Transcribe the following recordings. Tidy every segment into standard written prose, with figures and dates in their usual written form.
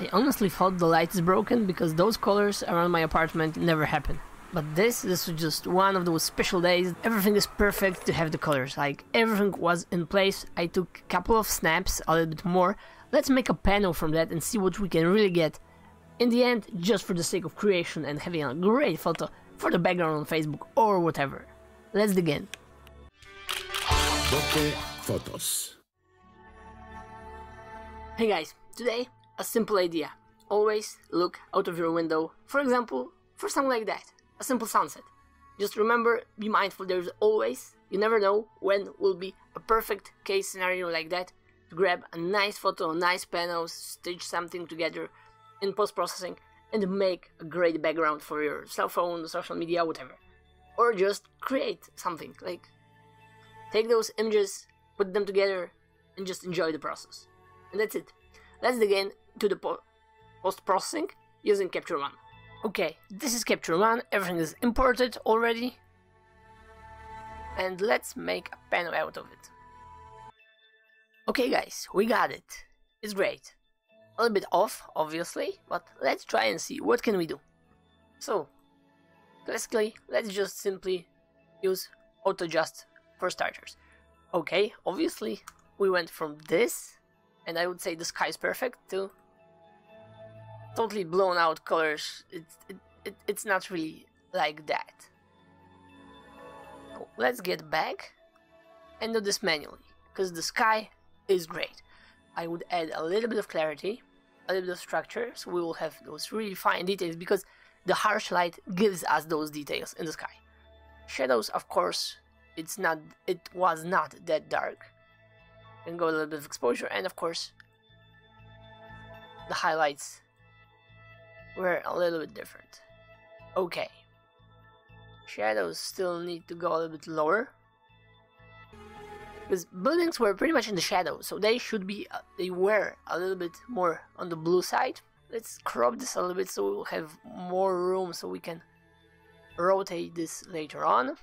I honestly thought the light is broken because those colors around my apartment never happen. But this was just one of those special days. Everything is perfect to have the colors, like everything was in place. I took a couple of snaps, a little bit more. Let's make a panel from that and see what we can really get. In the end, just for the sake of creation and having a great photo for the background on Facebook or whatever. Let's dig in. Photos. Hey guys, today a simple idea. Always look out of your window, for example, for something like that. A simple sunset. Just remember, be mindful, there's always, you never know when will be a perfect case scenario like that to grab a nice photo, nice panels, stitch something together in post-processing and make a great background for your cell phone, social media, whatever. Or just create something, like take those images, put them together and just enjoy the process. And that's it. Let's dig in to the post-processing using Capture One. Okay, this is Capture One, everything is imported already. And let's make a panel out of it. Okay guys, we got it. It's great. A little bit off, obviously, but let's try and see what can we do. So, classically, let's just simply use Auto Adjust for starters. Okay, obviously, we went from this, and I would say the sky is perfect, to totally blown out colors. It's not really like that. So let's get back and do this manually, because the sky is great. I would add a little bit of clarity, a little bit of structure, so we will have those really fine details, because the harsh light gives us those details in the sky. Shadows, of course, it was not that dark. And go a little bit of exposure, and of course the highlights were a little bit different. Okay, shadows still need to go a little bit lower, because buildings were pretty much in the shadow, so they were a little bit more on the blue side. Let's crop this a little bit so we'll have more room so we can rotate this later on.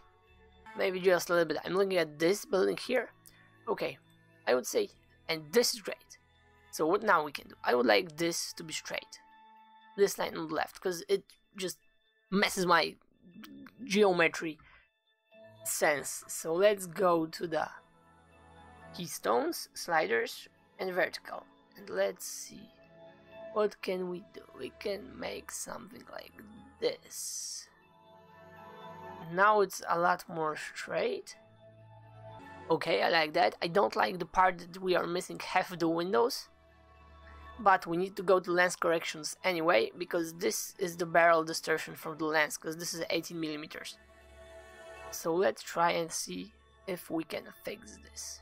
Maybe just a little bit. I'm looking at this building here. Okay, I would say, and this is great. So what now we can do? I would like this to be straight. This line on the left, because it just messes my geometry sense. So let's go to the keystones, sliders, and vertical. And let's see. What can we do? We can make something like this. Now it's a lot more straight. Okay, I like that. I don't like the part that we are missing half of the windows. But we need to go to lens corrections anyway, because this is the barrel distortion from the lens, because this is 18mm. So let's try and see if we can fix this.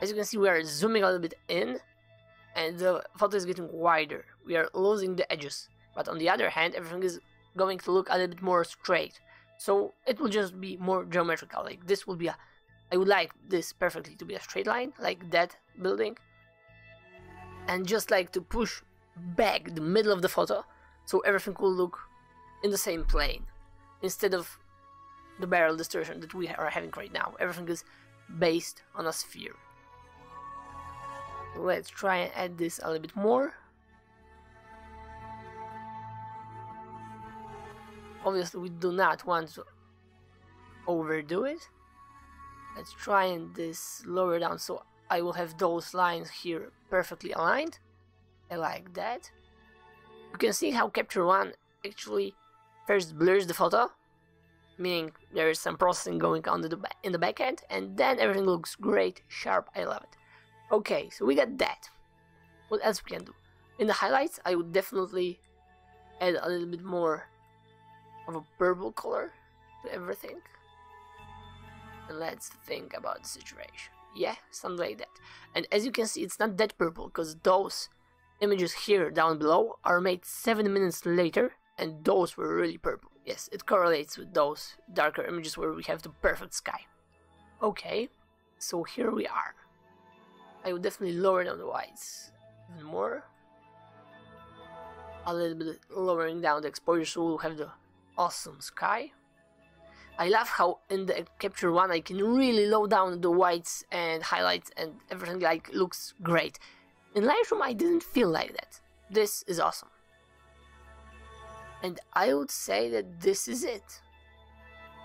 As you can see, we are zooming a little bit in, and the photo is getting wider. We are losing the edges. But on the other hand, everything is going to look a little bit more straight. So it will just be more geometrical. Like this will be I would like this perfectly to be a straight line, like that building. And just like to push back the middle of the photo, so everything will look in the same plane. Instead of the barrel distortion that we are having right now. Everything is based on a sphere. Let's try and add this a little bit more. Obviously we do not want to overdo it. Let's try and this lower down so I will have those lines here perfectly aligned. I like that. You can see how Capture One actually first blurs the photo, meaning there is some processing going on in the back end, and then everything looks great, sharp. I love it. Okay, so we got that. What else we can do? In the highlights, I would definitely add a little bit more of a purple color to everything. And let's think about the situation. Yeah, something like that. And as you can see, it's not that purple, because those images here down below are made 7 minutes later, and those were really purple. Yes, it correlates with those darker images where we have the perfect sky. Okay, so here we are. I would definitely lower down the whites even more. A little bit lowering down the exposure so we'll have the awesome sky. I love how in the Capture One I can really low down the whites and highlights and everything, like looks great. In Lightroom I didn't feel like that. This is awesome. And I would say that this is it.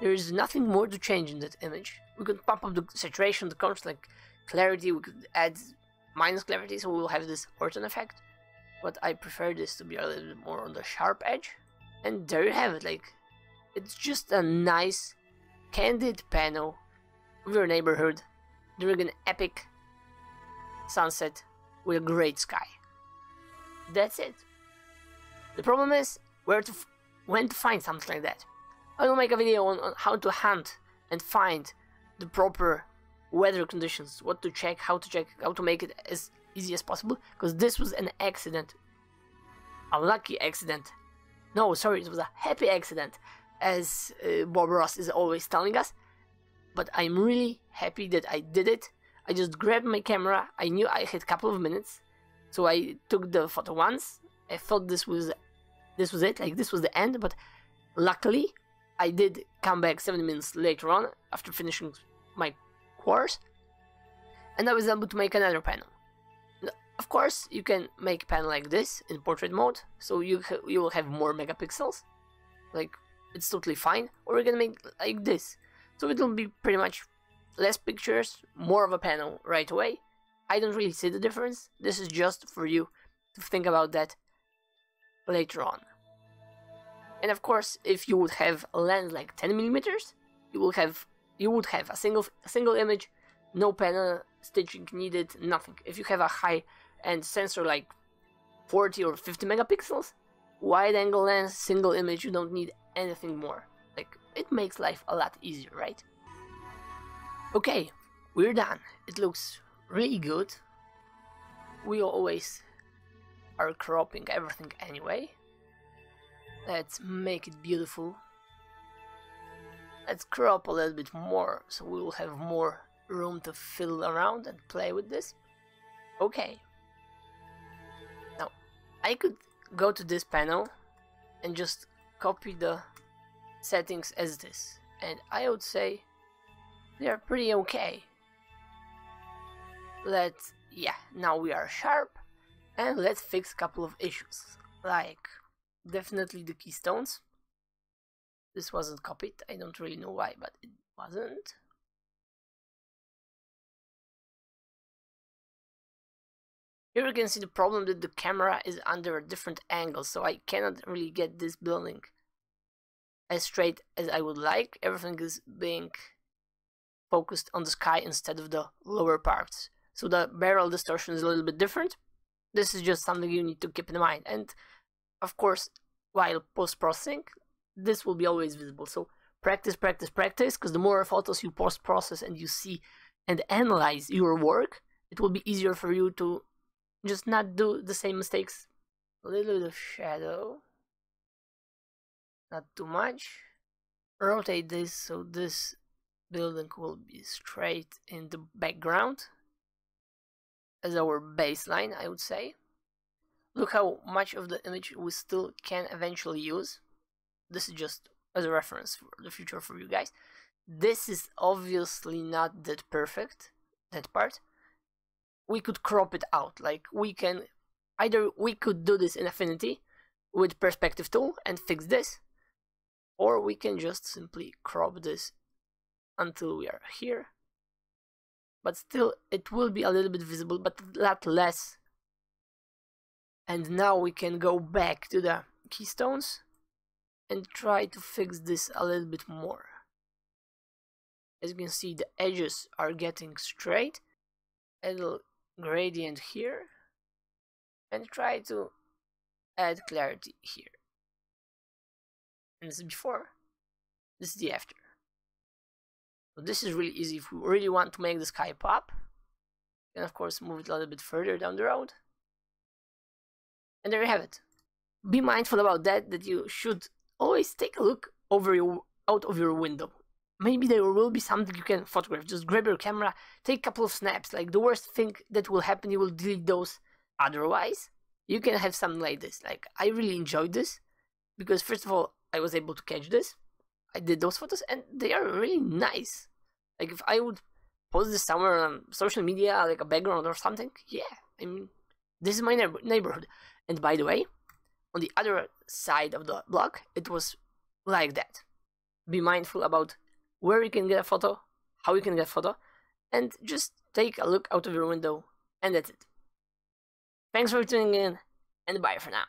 There is nothing more to change in that image. We could pump up the saturation, the contrast, like clarity, we could add minus clarity, so we'll have this Orton effect. But I prefer this to be a little bit more on the sharp edge. And there you have it, like, it's just a nice, candid pano of your neighborhood during an epic sunset with a great sky. That's it. The problem is when to find something like that. I will make a video on how to hunt and find the proper weather conditions, what to check, how to make it as easy as possible, because this was an accident, a lucky accident. No, sorry, it was a happy accident, as Bob Ross is always telling us. But I'm really happy that I did it. I just grabbed my camera. I knew I had a couple of minutes, so I took the photo once. I thought this was it, like this was the end. But luckily, I did come back 7 minutes later on after finishing my course, and I was able to make another panel. Of course, you can make a panel like this in portrait mode, so you will have more megapixels. Like, it's totally fine. Or you can make like this, so it will be pretty much less pictures, more of a panel right away. I don't really see the difference. This is just for you to think about that later on. And of course, if you would have a lens like 10mm, you would have a single image, no panel stitching needed, nothing. If you have a high-end sensor like 40 or 50 megapixels, wide-angle lens, single image, you don't need anything more. Like, it makes life a lot easier, right? Okay, we're done. It looks really good. We always are cropping everything anyway. Let's make it beautiful. Let's crop a little bit more, so we will have more room to fiddle around and play with this. Okay. Now, I could go to this panel and just copy the settings as this, and I would say they are pretty okay. Now we are sharp, and let's fix a couple of issues, like definitely the keystones. This wasn't copied, I don't really know why, but it wasn't. Here you can see the problem that the camera is under a different angle, so I cannot really get this building as straight as I would like. Everything is being focused on the sky instead of the lower parts. So the barrel distortion is a little bit different. This is just something you need to keep in mind. And of course, while post-processing, this will be always visible. So practice, practice, practice, because the more photos you post-process and you see and analyze your work, it will be easier for you to just not do the same mistakes. A little bit of shadow, not too much. Rotate this so this building will be straight in the background as our baseline, I would say. Look how much of the image we still can eventually use. This is just as a reference for the future for you guys. This is obviously not that perfect, that part. We could crop it out, like we could do this in Affinity with perspective tool and fix this, or we can just simply crop this until we are here. But still, it will be a little bit visible, but a lot less. And now we can go back to the keystones and try to fix this a little bit more. As you can see, the edges are getting straight. A little gradient here. And try to add clarity here. And this is before. This is the after. So this is really easy if we really want to make the sky pop. And of course move it a little bit further down the road. And there you have it. Be mindful about that you should always take a look out of your window. Maybe there will be something you can photograph. Just grab your camera, take a couple of snaps. Like, the worst thing that will happen, you will delete those. Otherwise, you can have something like this. Like, I really enjoyed this because first of all, I was able to catch this. I did those photos and they are really nice. Like, if I would post this somewhere on social media, like a background or something, yeah, I mean, This is my neighborhood. And by the way, on the other side of the block, it was like that. Be mindful about where you can get a photo, how you can get a photo, and just take a look out of your window, and that's it. Thanks for tuning in, and bye for now.